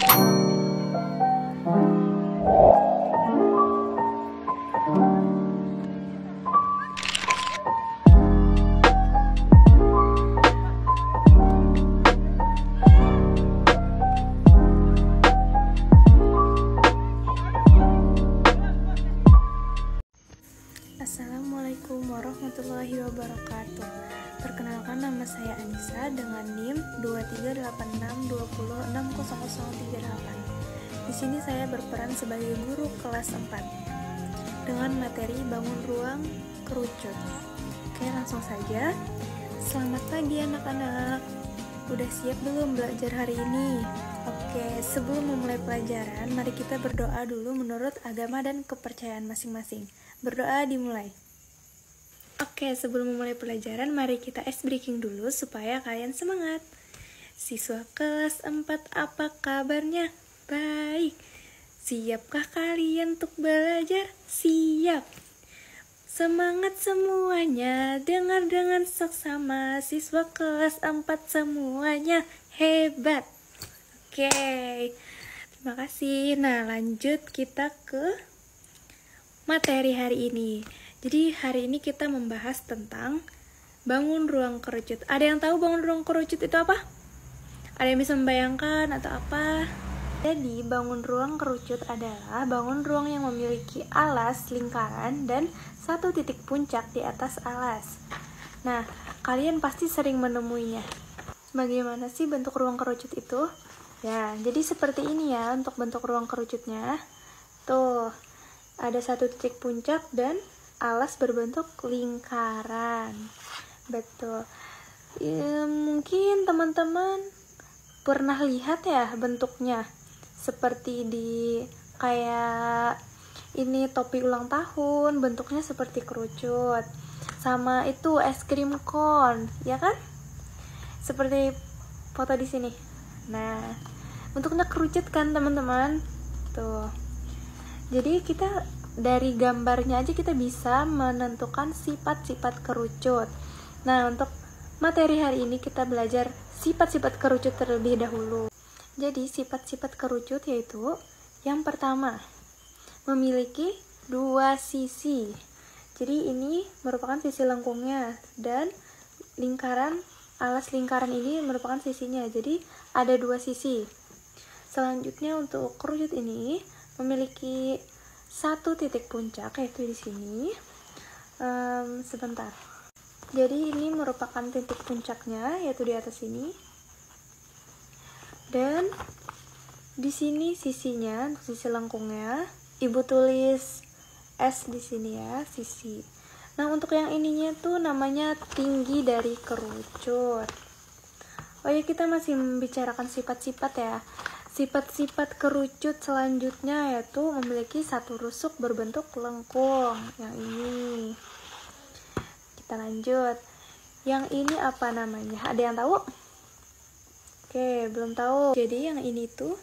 Assalamualaikum warahmatullahi wabarakatuh. Perkenalkan, nama saya Anissa dengan NIM 238620600038. Di sini saya berperan sebagai guru kelas 4 dengan materi bangun ruang kerucut. Oke, langsung saja. Selamat pagi anak-anak. Udah siap belum belajar hari ini? Oke, sebelum memulai pelajaran, mari kita berdoa dulu menurut agama dan kepercayaan masing-masing. Berdoa dimulai. Oke, sebelum memulai pelajaran, mari kita ice breaking dulu supaya kalian semangat. Siswa kelas 4, apa kabarnya? Baik. Siapkah kalian untuk belajar? Siap. Semangat semuanya, dengar dengan seksama. Siswa kelas 4 semuanya hebat. Oke, terima kasih. Nah, lanjut kita ke materi hari ini. Jadi hari ini kita membahas tentang bangun ruang kerucut. Ada yang tahu bangun ruang kerucut itu apa? Ada yang bisa membayangkan atau apa? Jadi bangun ruang kerucut adalah bangun ruang yang memiliki alas lingkaran dan satu titik puncak di atas alas. Nah, kalian pasti sering menemuinya. Bagaimana sih bentuk ruang kerucut itu? Ya, jadi seperti ini ya untuk bentuk ruang kerucutnya. Tuh, ada satu titik puncak dan alas berbentuk lingkaran. Betul. Ya, mungkin teman-teman pernah lihat ya bentuknya. Seperti di kayak ini topi ulang tahun, bentuknya seperti kerucut. Sama itu es krim cone, ya kan? Seperti foto di sini. Nah, bentuknya kerucut kan teman-teman? Tuh. Jadi kita dari gambarnya aja kita bisa menentukan sifat-sifat kerucut. Nah, untuk materi hari ini kita belajar sifat-sifat kerucut terlebih dahulu. Jadi, sifat-sifat kerucut yaitu yang pertama, memiliki dua sisi. Jadi, ini merupakan sisi lengkungnya dan lingkaran, alas lingkaran ini merupakan sisinya. Jadi, ada dua sisi. Selanjutnya untuk kerucut ini memiliki satu titik puncak yaitu di sini. Sebentar. Jadi ini merupakan titik puncaknya yaitu di atas sini. Dan di sini sisinya, sisi lengkungnya, Ibu tulis S di sini ya, sisi. Nah, untuk yang ininya tuh namanya tinggi dari kerucut. Oh ya, kita masih membicarakan sifat-sifat ya. Sifat-sifat kerucut selanjutnya yaitu memiliki satu rusuk berbentuk lengkung. Yang ini. Kita lanjut. Yang ini apa namanya? Ada yang tahu? Oke, belum tahu. Jadi yang ini tuh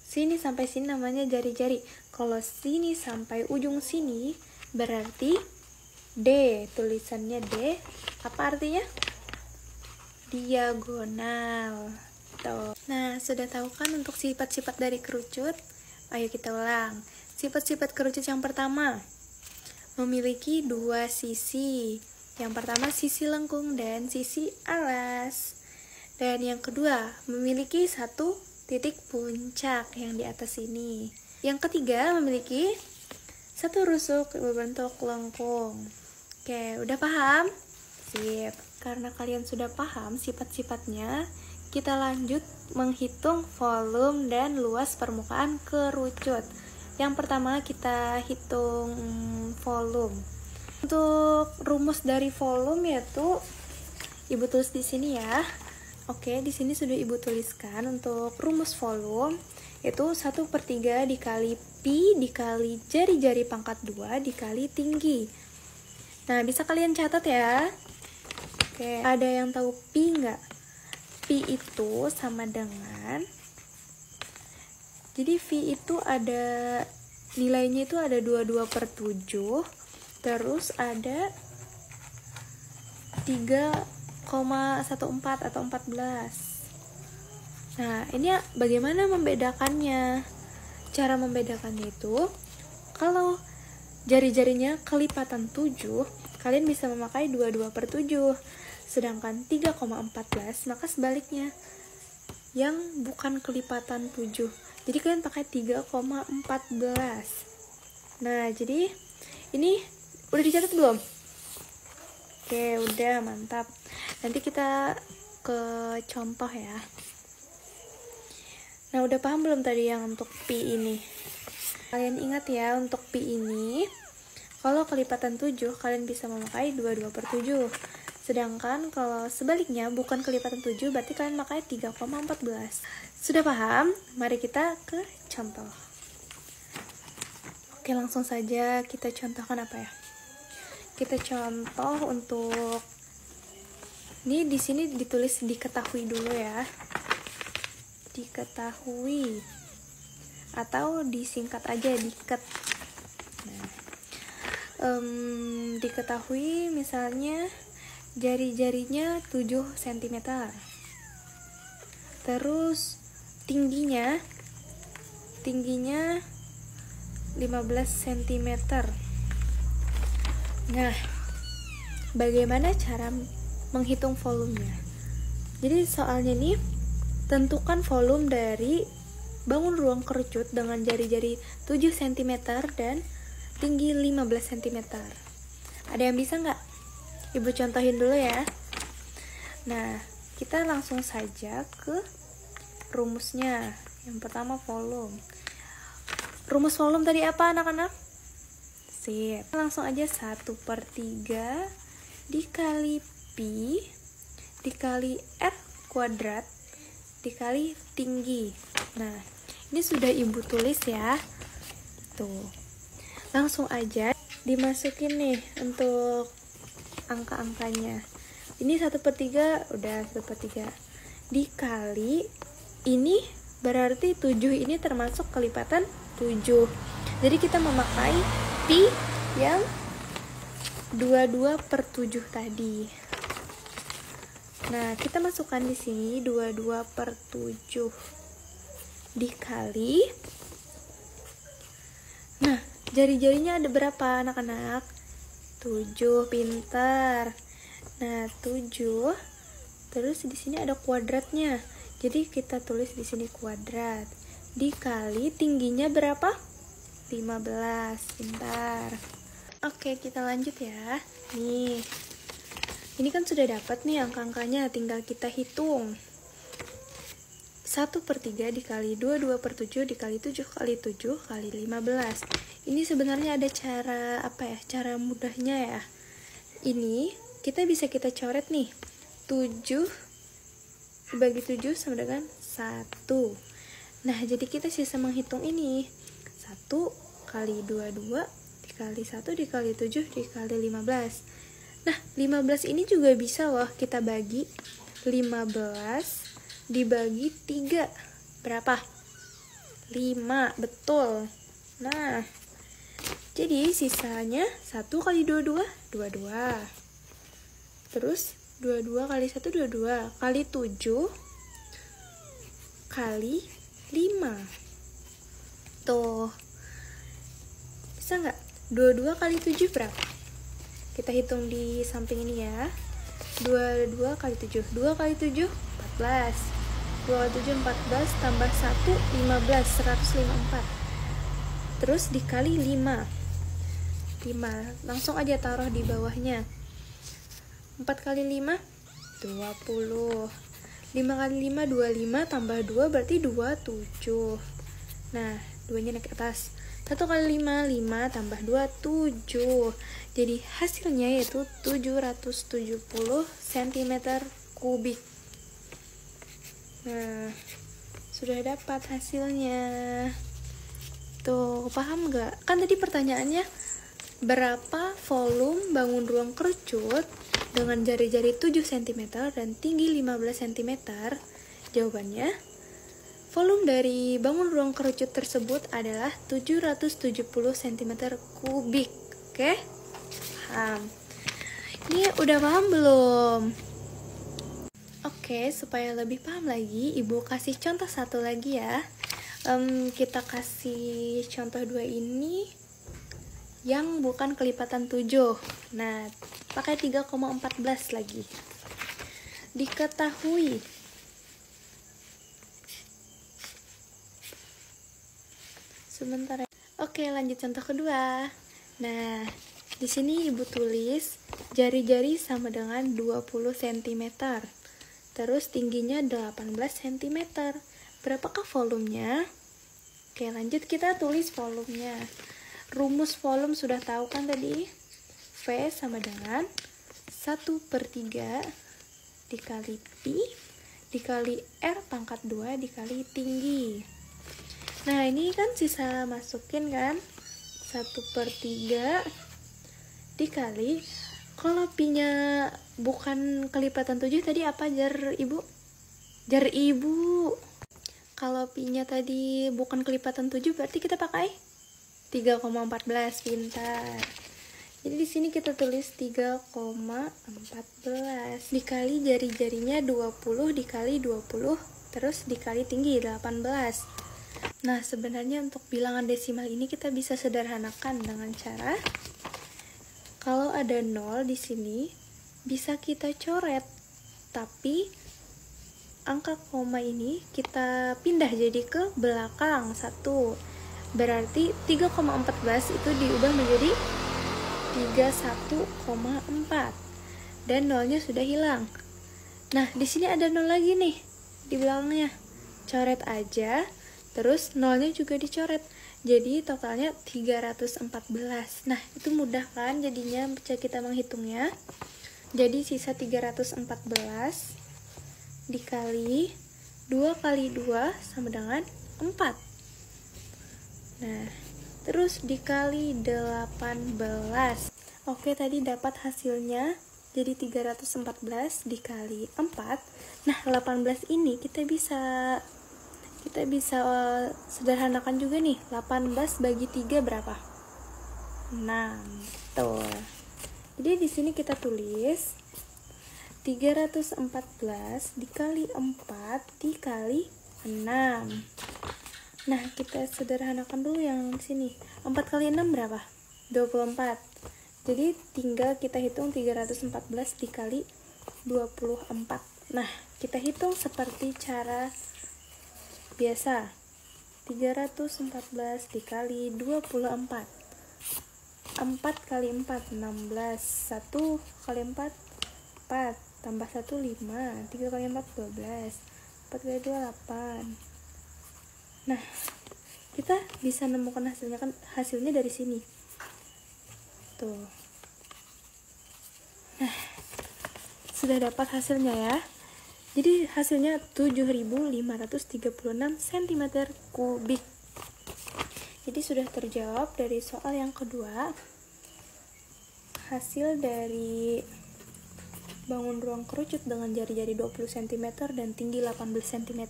sini sampai sini namanya jari-jari. Kalau sini sampai ujung sini berarti D. Tulisannya D. Apa artinya? Diagonal. Tuh. Nah, sudah tahu kan untuk sifat-sifat dari kerucut? Ayo kita ulang. Sifat-sifat kerucut yang pertama, memiliki dua sisi. Yang pertama sisi lengkung dan sisi alas. Dan yang kedua, memiliki satu titik puncak yang di atas ini. Yang ketiga, memiliki satu rusuk berbentuk lengkung. Oke, udah paham? Sip. Karena kalian sudah paham sifat-sifatnya, kita lanjut menghitung volume dan luas permukaan kerucut. Yang pertama kita hitung volume. Untuk rumus dari volume yaitu Ibu tulis di sini ya. Oke, di sini sudah Ibu tuliskan untuk rumus volume yaitu 1/3 dikali pi dikali jari-jari pangkat 2 dikali tinggi. Nah, bisa kalian catat ya. Oke, ada yang tahu pi nggak? Pi itu sama dengan, jadi pi itu ada nilainya itu ada 22/7, terus ada 3,14 atau 14. Nah, ini bagaimana membedakannya? Cara membedakannya itu, kalau jari-jarinya kelipatan 7, kalian bisa memakai 22/7. Sedangkan 3,14, maka sebaliknya, yang bukan kelipatan 7. Jadi kalian pakai 3,14. Nah, jadi ini udah dicatat belum? Oke, udah, mantap. Nanti kita ke contoh ya. Nah, udah paham belum tadi yang untuk pi ini? Kalian ingat ya, untuk pi ini, kalau kelipatan 7, kalian bisa memakai 22/7. Sedangkan kalau sebaliknya, bukan kelipatan 7, berarti kalian pakai 3,14. Sudah paham? Mari kita ke contoh. Oke, langsung saja kita contohkan apa ya? Kita contoh untuk, ini di sini ditulis diketahui dulu ya. Diketahui, atau disingkat aja diket. Nah, diketahui misalnya jari-jarinya 7 cm, terus tingginya 15 cm. Nah, bagaimana cara menghitung volumenya? Jadi soalnya nih, tentukan volume dari bangun ruang kerucut dengan jari-jari 7 cm dan tinggi 15 cm. Ada yang bisa nggak? Ibu contohin dulu ya. Nah, kita langsung saja ke rumusnya. Yang pertama volume. Rumus volume tadi apa anak-anak? Sip. Langsung aja 1/3 dikali pi dikali r kuadrat dikali tinggi. Nah, ini sudah ibu tulis ya. Tuh. Langsung aja dimasukin nih untuk angka-angkanya. Ini 1/3, udah 1/3. Dikali, ini berarti 7 ini termasuk kelipatan 7. Jadi kita memakai pi yang 22/7 tadi. Nah, kita masukkan di sini 22/7 dikali. Nah, jari-jarinya ada berapa anak-anak? 7, pintar. Nah, 7. Terus di sini ada kuadratnya. Jadi kita tulis di sini kuadrat. Dikali tingginya berapa? 15, pintar. Oke, kita lanjut ya. Nih. Ini kan sudah dapat nih angka-angkanya, tinggal kita hitung. 1/3 dikali 22/7 dikali 7 kali 7 kali 15. Ini sebenarnya ada cara apa ya? Cara mudahnya ya. Ini kita bisa kita coret nih. 7 dibagi 7 sama dengan 1. Nah, jadi kita sisa menghitung ini. 1 kali 22 dikali 1 dikali 7 dikali 15. Nah, 15 ini juga bisa loh kita bagi. 15 dibagi 3. Berapa? 5, betul. Nah, jadi sisanya 1 kali 22, 22. Terus 22 kali 1, 22. Kali 7 kali 5. Tuh. Bisa nggak? 22 kali 7 berapa? Kita hitung di samping ini ya. 22 kali 7. 2 kali 7, 14. 2 kali 7, 14. Tambah 1, 15. 154. Terus dikali 5. 5. Langsung aja taruh di bawahnya. 4 kali 5, 20. 5 kali 5, 25. Tambah 2 berarti 27. Nah, 2-nya naik ke atas. 1 kali 5, 5 tambah 2, 7. Jadi hasilnya yaitu 770 cm kubik. Nah, sudah dapat hasilnya. Tuh, paham nggak? Kan tadi pertanyaannya, berapa volume bangun ruang kerucut dengan jari-jari 7 cm dan tinggi 15 cm? Jawabannya, volume dari bangun ruang kerucut tersebut adalah 770 cm kubik. Oke? Paham? Ini udah paham belum? Oke, supaya lebih paham lagi, Ibu kasih contoh satu lagi ya. Kita kasih contoh 2 ini yang bukan kelipatan 7. Nah, pakai 3,14 lagi. Diketahui sebentar ya. Oke, lanjut contoh kedua. Nah, di sini Ibu tulis jari-jari sama dengan 20 cm. Terus tingginya 18 cm. Berapakah volumenya? Oke, lanjut kita tulis volumenya. Rumus volume sudah tahu kan tadi? V sama dengan 1/3 dikali Pi dikali R pangkat 2 dikali tinggi. Nah, ini kan sisa masukin kan? 1/3 dikali, kalau Pi-nya bukan kelipatan 7 tadi apa jar Ibu? Jar Ibu. Kalau Pi-nya tadi bukan kelipatan 7 berarti kita pakai 3,14. Pintar. Jadi di sini kita tulis 3,14 dikali jari-jarinya 20 dikali 20 terus dikali tinggi 18. Nah, sebenarnya untuk bilangan desimal ini kita bisa sederhanakan dengan cara kalau ada 0 di sini bisa kita coret, tapi angka koma ini kita pindah jadi ke belakang 1. Berarti 3,14 itu diubah menjadi 31,4 dan nolnya sudah hilang. Nah, di sini ada 0 lagi nih di belakangnya. Coret aja, terus nolnya juga dicoret. Jadi totalnya 314. Nah, itu mudah kan jadinya bisa kita menghitungnya. Jadi sisa 314 dikali 2 kali 2 sama dengan 4. Nah, terus dikali 18. Oke, tadi dapat hasilnya jadi 314 dikali 4. Nah, 18 ini kita bisa sederhanakan juga nih. 18 bagi 3 berapa? 6. Tuh. Jadi di sini kita tulis 314 dikali 4 dikali 6. Nah, kita sederhanakan dulu yang sini. 4 kali 6 berapa? 24. Jadi tinggal kita hitung 314 dikali 24. Nah, kita hitung seperti cara biasa. 314 dikali 24. 4 kali 4 16. 1 kali 4 4. Tambah 1 5. 3 kali 4 12. 4 kali 2 8. Nah, kita bisa menemukan hasilnya dari sini. Tuh. Nah, sudah dapat hasilnya ya. Jadi hasilnya 7.536 cm kubik. Jadi sudah terjawab dari soal yang kedua. Hasil dari bangun ruang kerucut dengan jari-jari 20 cm dan tinggi 18 cm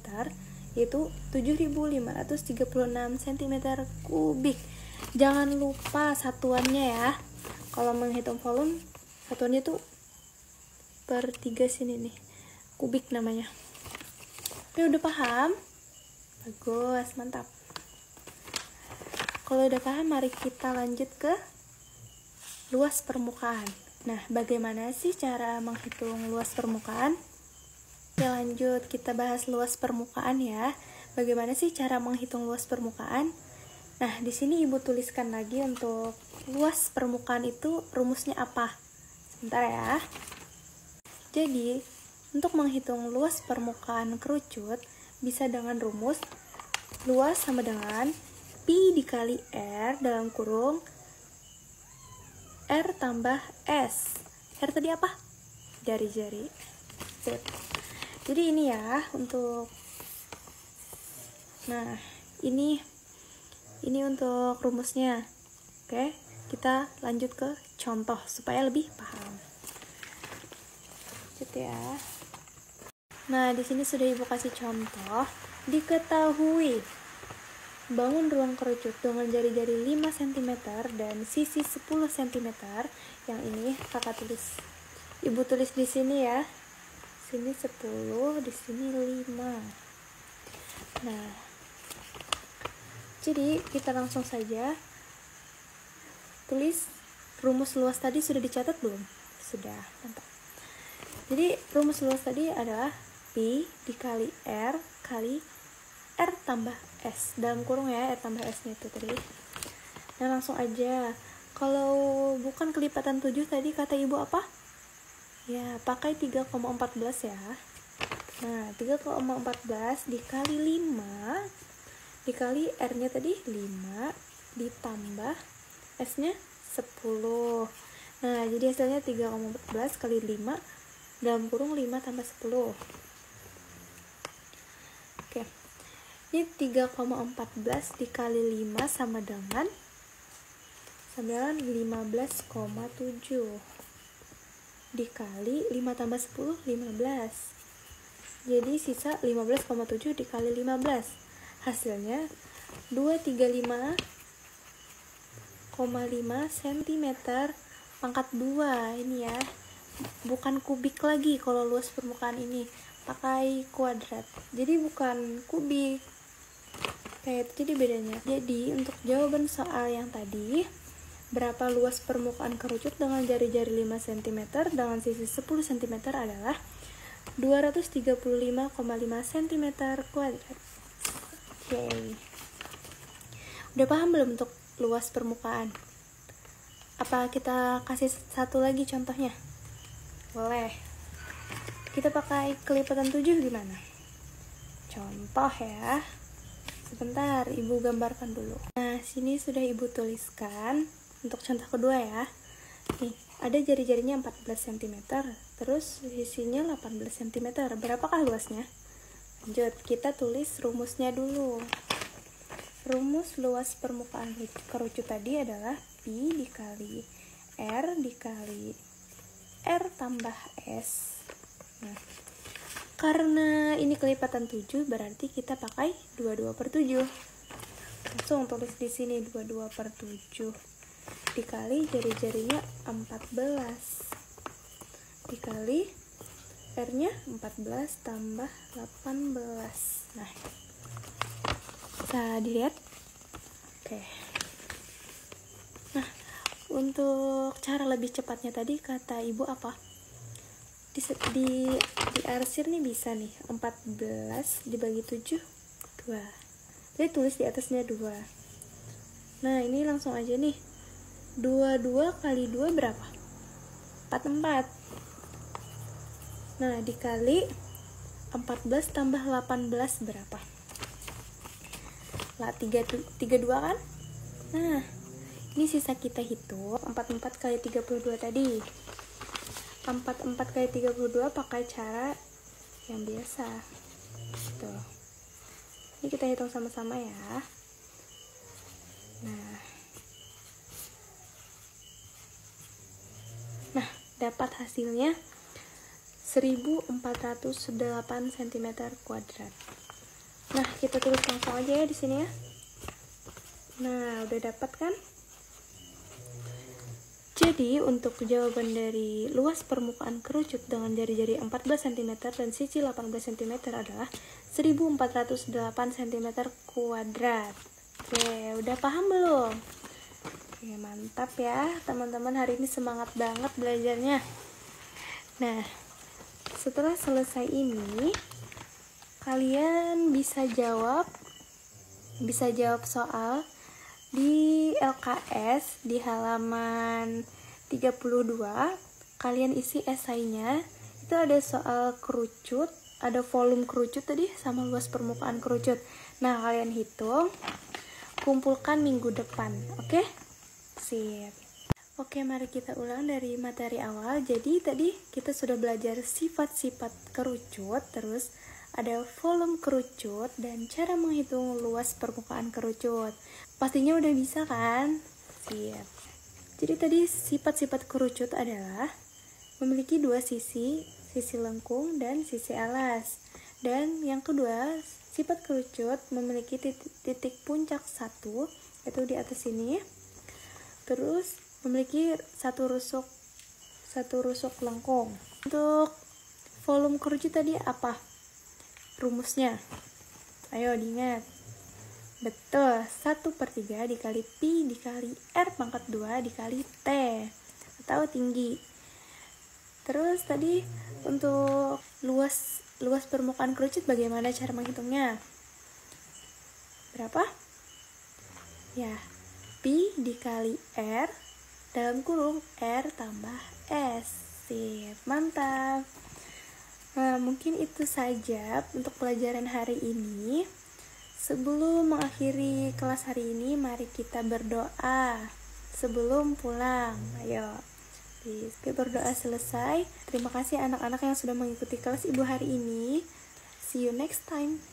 yaitu 7.536 cm kubik. Jangan lupa satuannya ya. Kalau menghitung volume, satuannya tuh per 3 sini nih. Kubik namanya. Oke, udah paham? Bagus, mantap. Kalau udah paham, mari kita lanjut ke luas permukaan. Nah, bagaimana sih cara menghitung luas permukaan? Ya, lanjut kita bahas luas permukaan ya. Bagaimana sih cara menghitung luas permukaan? Nah, di sini Ibu tuliskan lagi untuk luas permukaan itu rumusnya apa? Sebentar ya. Jadi, untuk menghitung luas permukaan kerucut bisa dengan rumus luas sama dengan Pi dikali R dalam kurung R tambah S. R tadi apa? Jari-jari. Sip. Jadi ini ya untuk, nah ini untuk rumusnya. Oke, kita lanjut ke contoh supaya lebih paham. Lanjut ya. Nah, di sini sudah Ibu kasih contoh. Diketahui bangun ruang kerucut dengan jari-jari 5 cm dan sisi 10 cm. Yang ini Kakak tulis, Ibu tulis di sini ya. sini 10, di sini 5. Nah, jadi kita langsung saja tulis rumus luas tadi. Sudah dicatat belum? Sudah, mantap. Jadi rumus luas tadi adalah Pi dikali R kali R tambah S, dalam kurung ya, R tambah S nya itu tadi. Nah, langsung aja. Kalau bukan kelipatan 7 tadi kata ibu apa? Ya, pakai 3,14 ya. Nah, 3,14 dikali 5 dikali R nya tadi 5 ditambah S nya 10. Nah, jadi hasilnya 3,14 kali 5 dalam kurung 5 tambah 10. Oke. Ini 3,14 dikali 5 sama dengan 15,7 dikali 5 tambah 10 15. Jadi sisa 15,7 dikali 15. Hasilnya 235,5 cm pangkat 2 ini ya. Bukan kubik lagi kalau luas permukaan ini, pakai kuadrat. Jadi bukan kubik. Kayak itu jadi bedanya. Jadi untuk jawaban soal yang tadi, berapa luas permukaan kerucut dengan jari-jari 5 cm dengan sisi 10 cm adalah 235,5 cm kuadrat. Oke. Udah paham belum untuk luas permukaan? Apa kita kasih satu lagi contohnya? Boleh. Kita pakai kelipatan 7 gimana? Contoh ya. Sebentar, ibu gambarkan dulu. Nah, sini sudah ibu tuliskan untuk contoh kedua ya. Nih, ada jari-jarinya 14 cm, terus sisinya 18 cm. Berapakah luasnya? Lanjut, kita tulis rumusnya dulu. Rumus luas permukaan kerucut tadi adalah Pi dikali R dikali R tambah S. Nah, karena ini kelipatan 7, berarti kita pakai 22/7. Langsung tulis di sini 22/7 dikali jari-jarinya 14 dikali R-nya 14 tambah 18. Nah, bisa dilihat? Oke. Nah, untuk cara lebih cepatnya tadi kata ibu apa? Di arsir nih bisa nih 14 dibagi 7 2. Jadi tulis di atasnya 2. Nah, ini langsung aja nih. 22 kali 2 berapa? 44. Nah, dikali 14 tambah 18 berapa? Lah 32 kan? Nah, ini sisa kita hitung 44 kali 32 tadi. 44 kali 32 pakai cara yang biasa. Tuh. Ini kita hitung sama-sama ya. Nah, dapat hasilnya 1408 cm kuadrat. Nah, kita tulis langsung aja ya di sini ya. Nah, udah dapat kan? Jadi, untuk jawaban dari luas permukaan kerucut dengan jari-jari 14 cm dan sisi 18 cm adalah 1408 cm kuadrat. Oke, udah paham belum? Oke, mantap ya teman-teman, hari ini semangat banget belajarnya. Nah, setelah selesai ini, kalian bisa jawab soal di LKS di halaman 32. Kalian isi esainya. Itu ada soal kerucut, ada volume kerucut tadi sama luas permukaan kerucut. Nah, kalian hitung, kumpulkan minggu depan. Oke? Sip. Oke, mari kita ulang dari materi awal. Jadi tadi kita sudah belajar sifat-sifat kerucut, terus ada volume kerucut dan cara menghitung luas permukaan kerucut. Pastinya udah bisa kan? Siap. Jadi tadi sifat-sifat kerucut adalah memiliki dua sisi, sisi lengkung dan sisi alas. Dan yang kedua, sifat kerucut memiliki titik puncak satu, yaitu di atas sini. Terus memiliki satu rusuk lengkung. Untuk volume kerucut tadi apa rumusnya? Ayo diingat. Betul, 1/3 dikali pi dikali R pangkat 2 dikali T, atau tinggi. Terus tadi untuk luas permukaan kerucut bagaimana cara menghitungnya? Berapa? Ya, pi dikali R dalam kurung R tambah S. Sip, mantap. Nah, mungkin itu saja untuk pelajaran hari ini. Sebelum mengakhiri kelas hari ini, mari kita berdoa sebelum pulang. Ayo, berdoa selesai. Terima kasih anak-anak yang sudah mengikuti kelas Ibu hari ini. See you next time.